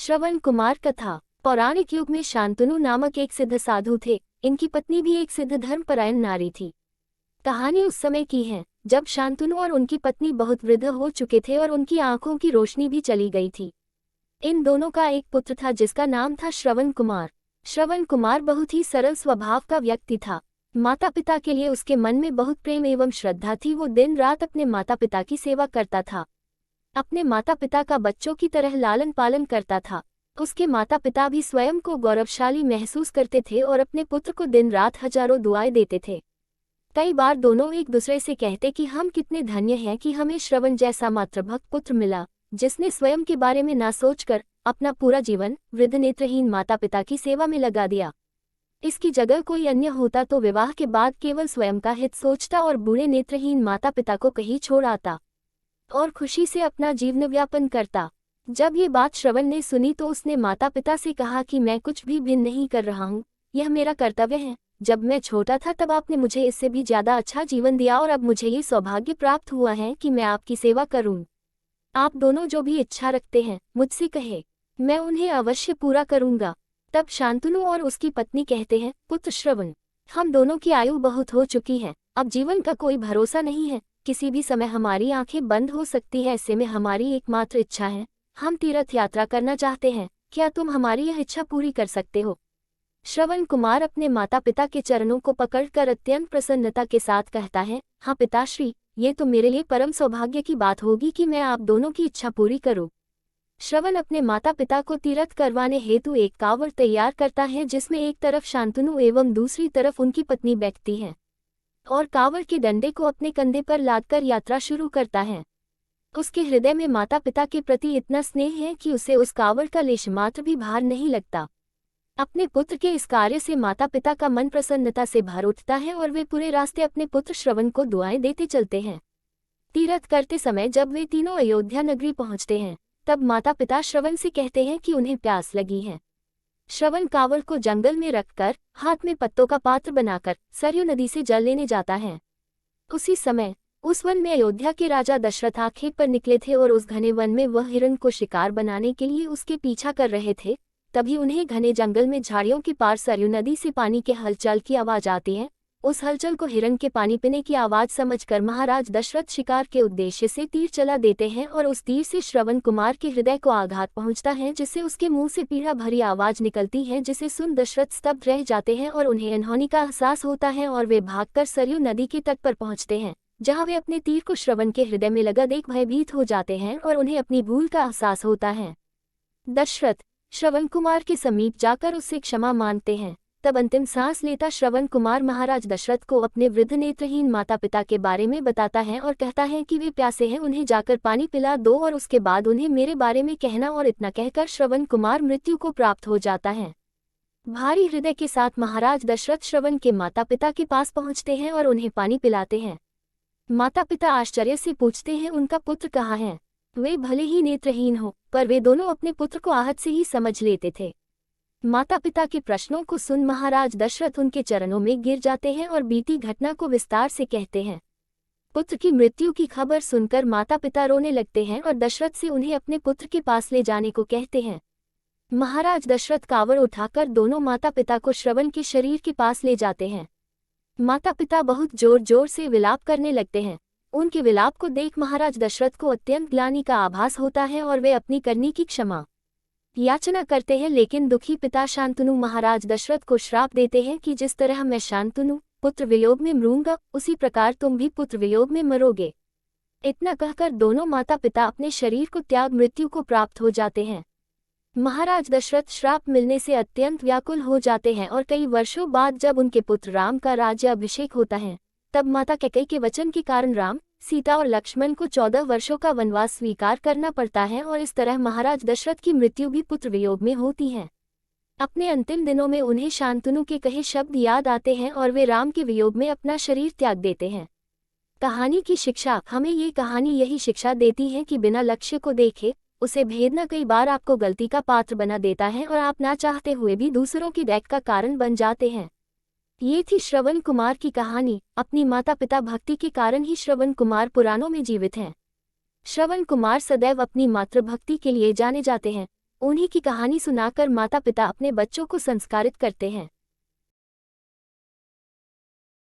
श्रवण कुमार कथा। पौराणिक युग में शांतनु नामक एक सिद्ध साधु थे। इनकी पत्नी भी एक सिद्ध धर्मपरायण नारी थी। कहानी उस समय की है जब शांतनु और उनकी पत्नी बहुत वृद्ध हो चुके थे और उनकी आंखों की रोशनी भी चली गई थी। इन दोनों का एक पुत्र था जिसका नाम था श्रवण कुमार। श्रवण कुमार बहुत ही सरल स्वभाव का व्यक्ति था। माता पिता के लिए उसके मन में बहुत प्रेम एवं श्रद्धा थी। वो दिन रात अपने माता पिता की सेवा करता था। अपने माता पिता का बच्चों की तरह लालन पालन करता था। उसके माता पिता भी स्वयं को गौरवशाली महसूस करते थे और अपने पुत्र को दिन रात हजारों दुआएं देते थे। कई बार दोनों एक दूसरे से कहते कि हम कितने धन्य हैं कि हमें श्रवण जैसा मातृभक्त पुत्र मिला, जिसने स्वयं के बारे में ना सोचकर अपना पूरा जीवन वृद्ध नेत्रहीन माता पिता की सेवा में लगा दिया। इसकी जगह कोई अन्य होता तो विवाह के बाद केवल स्वयं का हित सोचता और बूढ़े नेत्रहीन माता पिता को कहीं छोड़ आता और खुशी से अपना जीवन व्यापन करता। जब ये बात श्रवण ने सुनी तो उसने माता पिता से कहा कि मैं कुछ भी भिन्न नहीं कर रहा हूँ, यह मेरा कर्तव्य है। जब मैं छोटा था तब आपने मुझे इससे भी ज्यादा अच्छा जीवन दिया और अब मुझे ये सौभाग्य प्राप्त हुआ है कि मैं आपकी सेवा करूं। आप दोनों जो भी इच्छा रखते हैं मुझसे कहे, मैं उन्हें अवश्य पूरा करूंगा। तब शांतनु और उसकी पत्नी कहते हैं, पुत्र श्रवण, हम दोनों की आयु बहुत हो चुकी है, अब जीवन का कोई भरोसा नहीं है, किसी भी समय हमारी आंखें बंद हो सकती है। ऐसे में हमारी एकमात्र इच्छा है, हम तीर्थ यात्रा करना चाहते हैं, क्या तुम हमारी यह इच्छा पूरी कर सकते हो? श्रवण कुमार अपने माता पिता के चरणों को पकड़कर अत्यंत प्रसन्नता के साथ कहता है, हाँ पिताश्री, ये तो मेरे लिए परम सौभाग्य की बात होगी कि मैं आप दोनों की इच्छा पूरी करूं। श्रवण अपने माता पिता को तीर्थ करवाने हेतु एक कांवड़ तैयार करता है जिसमें एक तरफ शांतनु एवं दूसरी तरफ उनकी पत्नी बैठती है और कांवड़ के डंडे को अपने कंधे पर लादकर यात्रा शुरू करता है। उसके हृदय में माता पिता के प्रति इतना स्नेह है कि उसे उस कांवड़ का लेश मात्र भी भार नहीं लगता। अपने पुत्र के इस कार्य से माता पिता का मन प्रसन्नता से भर उठता है और वे पूरे रास्ते अपने पुत्र श्रवण को दुआएं देते चलते हैं। तीर्थ करते समय जब वे तीनों अयोध्या नगरी पहुंचते हैं तब माता पिता श्रवण से कहते हैं कि उन्हें प्यास लगी है। श्रवण कांवड़ को जंगल में रखकर हाथ में पत्तों का पात्र बनाकर सरयू नदी से जल लेने जाता है। उसी समय उस वन में अयोध्या के राजा दशरथ आखेट पर निकले थे और उस घने वन में वह हिरण को शिकार बनाने के लिए उसके पीछा कर रहे थे। तभी उन्हें घने जंगल में झाड़ियों के पार सरयू नदी से पानी के हलचल की आवाज आती है। उस हलचल को हिरण के पानी पीने की आवाज समझकर महाराज दशरथ शिकार के उद्देश्य से तीर चला देते हैं और उस तीर से श्रवण कुमार के हृदय को आघात पहुंचता है, जिससे उसके मुंह से पीड़ा भरी आवाज निकलती है, जिसे सुन दशरथ स्तब्ध रह जाते हैं और उन्हें अनहोनी का एहसास होता है और वे भागकर सरयू नदी के तट पर पहुंचते हैं, जहां वे अपने तीर को श्रवण के हृदय में लगा देख भयभीत हो जाते हैं और उन्हें अपनी भूल का एहसास होता है। दशरथ श्रवण कुमार के समीप जाकर उससे क्षमा मांगते हैं। तब अंतिम सांस लेता श्रवण कुमार महाराज दशरथ को अपने वृद्ध नेत्रहीन माता पिता के बारे में बताता है और कहता है कि वे प्यासे हैं, उन्हें जाकर पानी पिला दो और उसके बाद उन्हें मेरे बारे में कहना। और इतना कहकर श्रवण कुमार मृत्यु को प्राप्त हो जाता है। भारी हृदय के साथ महाराज दशरथ श्रवण के माता पिता के पास पहुंचते हैं और उन्हें पानी पिलाते हैं। माता पिता आश्चर्य से पूछते हैं, उनका पुत्र कहाँ है? वे भले ही नेत्रहीन हो पर वे दोनों अपने पुत्र को आहत से ही समझ लेते थे। माता पिता के प्रश्नों को सुन महाराज दशरथ उनके चरणों में गिर जाते हैं और बीती घटना को विस्तार से कहते हैं। पुत्र की मृत्यु की खबर सुनकर माता पिता रोने लगते हैं और दशरथ से उन्हें अपने पुत्र के पास ले जाने को कहते हैं। महाराज दशरथ कांवड़ उठाकर दोनों माता पिता को श्रवण के शरीर के पास ले जाते हैं। माता पिता बहुत जोर जोर से विलाप करने लगते हैं। उनके विलाप को देख महाराज दशरथ को अत्यंत ग्लानि का आभास होता है और वे अपनी करनी की क्षमा याचना करते हैं, लेकिन दुखी पिता शांतनु महाराज दशरथ को श्राप देते हैं कि जिस तरह मैं शांतनु पुत्र वियोग में मरूंगा उसी प्रकार तुम भी पुत्र वियोग में मरोगे। इतना कहकर दोनों माता पिता अपने शरीर को त्याग मृत्यु को प्राप्त हो जाते हैं। महाराज दशरथ श्राप मिलने से अत्यंत व्याकुल हो जाते हैं और कई वर्षों बाद जब उनके पुत्र राम का राज्य अभिषेक होता है तब माता कैकेयी के वचन के कारण राम, सीता और लक्ष्मण को 14 वर्षों का वनवास स्वीकार करना पड़ता है और इस तरह महाराज दशरथ की मृत्यु भी पुत्र वियोग में होती है। अपने अंतिम दिनों में उन्हें शांतनु के कहे शब्द याद आते हैं और वे राम के वियोग में अपना शरीर त्याग देते हैं। कहानी की शिक्षा हमें ये कहानी यही शिक्षा देती है कि बिना लक्ष्य को देखे उसे भेदना कई बार आपको गलती का पात्र बना देता है और आप ना चाहते हुए भी दूसरों की दैक का कारण बन जाते हैं। ये थी श्रवण कुमार की कहानी। अपनी माता पिता भक्ति के कारण ही श्रवण कुमार पुराणों में जीवित हैं। श्रवण कुमार सदैव अपनी मातृभक्ति के लिए जाने जाते हैं। उन्हीं की कहानी सुनाकर माता पिता अपने बच्चों को संस्कारित करते हैं।